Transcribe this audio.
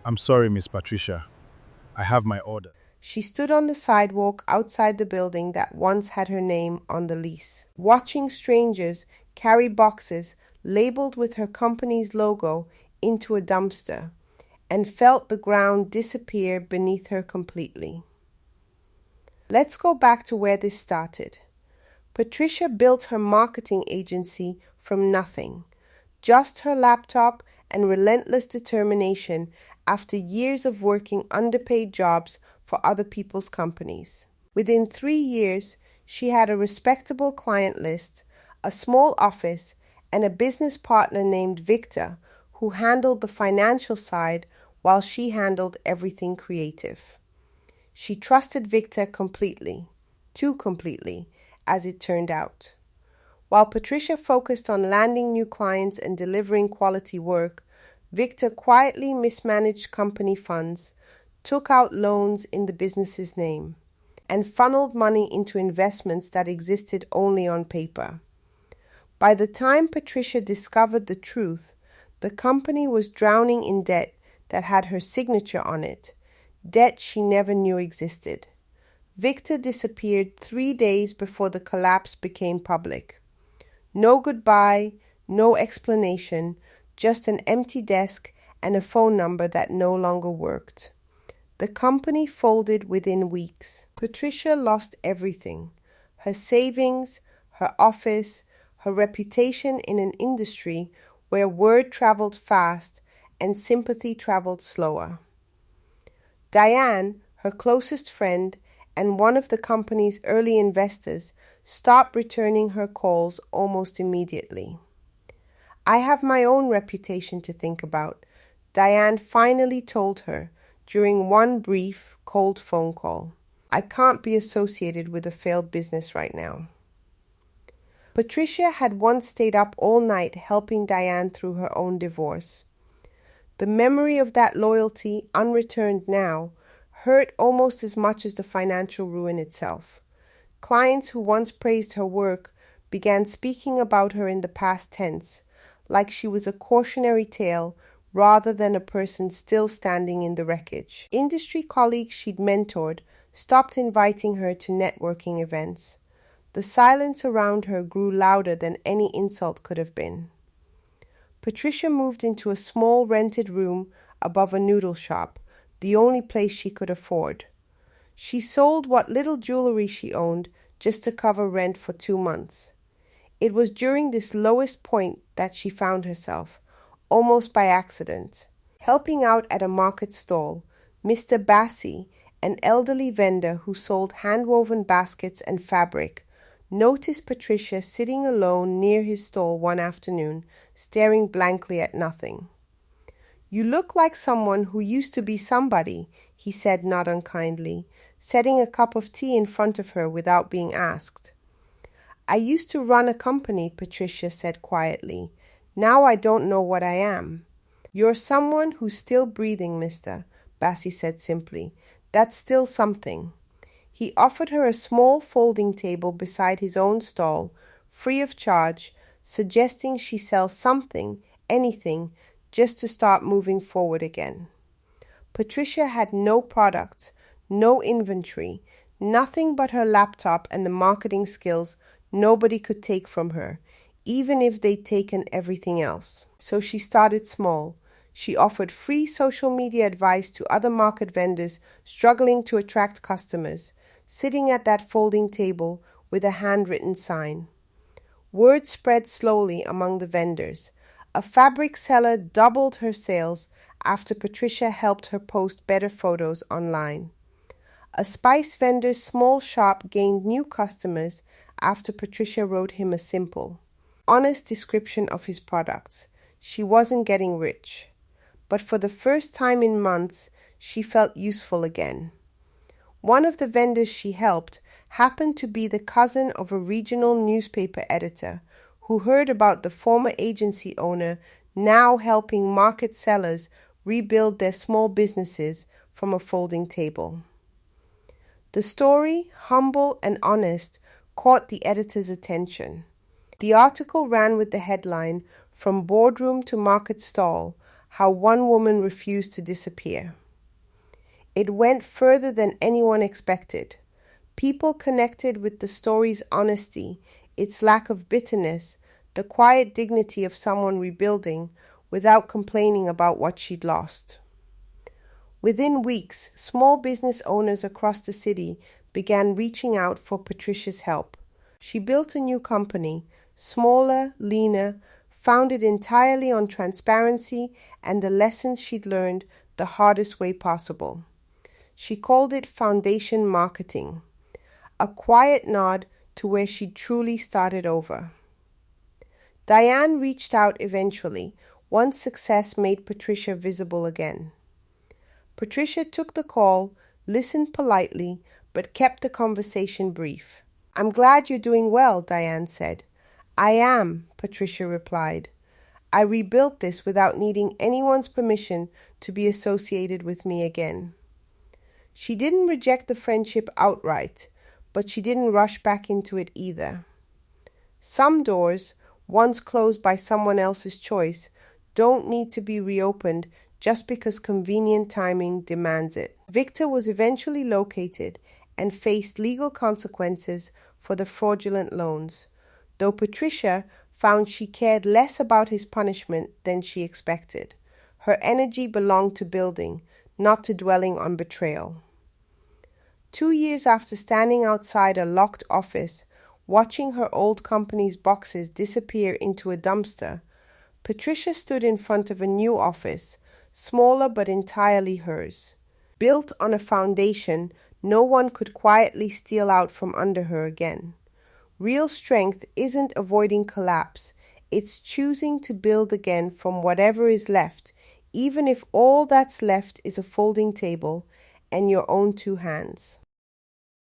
I'm sorry, Miss Patricia. I have my order. She stood on the sidewalk outside the building that once had her name on the lease, watching strangers carry boxes labeled with her company's logo into a dumpster, and felt the ground disappear beneath her completely. Let's go back to where this started. Patricia built her marketing agency from nothing, just her laptop and relentless determination after years of working underpaid jobs for other people's companies. Within 3 years, she had a respectable client list, a small office, and a business partner named Victor who handled the financial side while she handled everything creative. She trusted Victor completely, too completely, as it turned out. While Patricia focused on landing new clients and delivering quality work, Victor quietly mismanaged company funds, took out loans in the business's name, and funneled money into investments that existed only on paper. By the time Patricia discovered the truth, the company was drowning in debt that had her signature on it, debt she never knew existed. Victor disappeared 3 days before the collapse became public. No goodbye, no explanation, just an empty desk and a phone number that no longer worked. The company folded within weeks. Patricia lost everything: her savings, her office, her reputation in an industry where word traveled fast and sympathy traveled slower. Diane, her closest friend and one of the company's early investors, stopped returning her calls almost immediately. "I have my own reputation to think about," Diane finally told her during one brief, cold phone call. "I can't be associated with a failed business right now." Patricia had once stayed up all night helping Diane through her own divorce. The memory of that loyalty, unreturned now, hurt almost as much as the financial ruin itself. Clients who once praised her work began speaking about her in the past tense, like she was a cautionary tale rather than a person still standing in the wreckage. Industry colleagues she'd mentored stopped inviting her to networking events. The silence around her grew louder than any insult could have been. Patricia moved into a small rented room above a noodle shop, the only place she could afford. She sold what little jewelry she owned just to cover rent for 2 months. It was during this lowest point that she found herself, almost by accident, helping out at a market stall. Mr. Bassi, an elderly vendor who sold hand-woven baskets and fabric, noticed Patricia sitting alone near his stall one afternoon, staring blankly at nothing. "You look like someone who used to be somebody," he said not unkindly, setting a cup of tea in front of her without being asked. "I used to run a company," Patricia said quietly. "Now I don't know what I am." "You're someone who's still breathing, mister," Bassi said simply. "That's still something." He offered her a small folding table beside his own stall, free of charge, suggesting she sell something, anything, just to start moving forward again. Patricia had no products, no inventory, nothing but her laptop and the marketing skills nobody could take from her, even if they'd taken everything else. So she started small. She offered free social media advice to other market vendors struggling to attract customers, sitting at that folding table with a handwritten sign. Word spread slowly among the vendors. A fabric seller doubled her sales after Patricia helped her post better photos online. A spice vendor's small shop gained new customers after Patricia wrote him a simple, honest description of his products. She wasn't getting rich, but for the first time in months, she felt useful again. One of the vendors she helped happened to be the cousin of a regional newspaper editor who heard about the former agency owner now helping market sellers rebuild their small businesses from a folding table. The story, humble and honest, caught the editor's attention. The article ran with the headline, "From Boardroom to Market Stall, how one woman refused to disappear. It went further than anyone expected. People connected with the story's honesty, its lack of bitterness, the quiet dignity of someone rebuilding without complaining about what she'd lost. Within weeks, small business owners across the city began reaching out for Patricia's help. She built a new company, smaller, leaner, founded entirely on transparency and the lessons she'd learned the hardest way possible. She called it foundation marketing, a quiet nod to where she'd truly started over. Diane reached out eventually, once success made Patricia visible again. Patricia took the call, listened politely, but kept the conversation brief. "I'm glad you're doing well," Diane said. "I am," Patricia replied. "I rebuilt this without needing anyone's permission to be associated with me again." She didn't reject the friendship outright, but she didn't rush back into it either. Some doors, once closed by someone else's choice, don't need to be reopened just because convenient timing demands it. Victor was eventually located and faced legal consequences for the fraudulent loans, though Patricia found she cared less about his punishment than she expected. Her energy belonged to building, not to dwelling on betrayal. 2 years after standing outside a locked office, watching her old company's boxes disappear into a dumpster, Patricia stood in front of a new office, smaller but entirely hers. Built on a foundation no one could quietly steal out from under her again. Real strength isn't avoiding collapse, it's choosing to build again from whatever is left, even if all that's left is a folding table and your own 2 hands.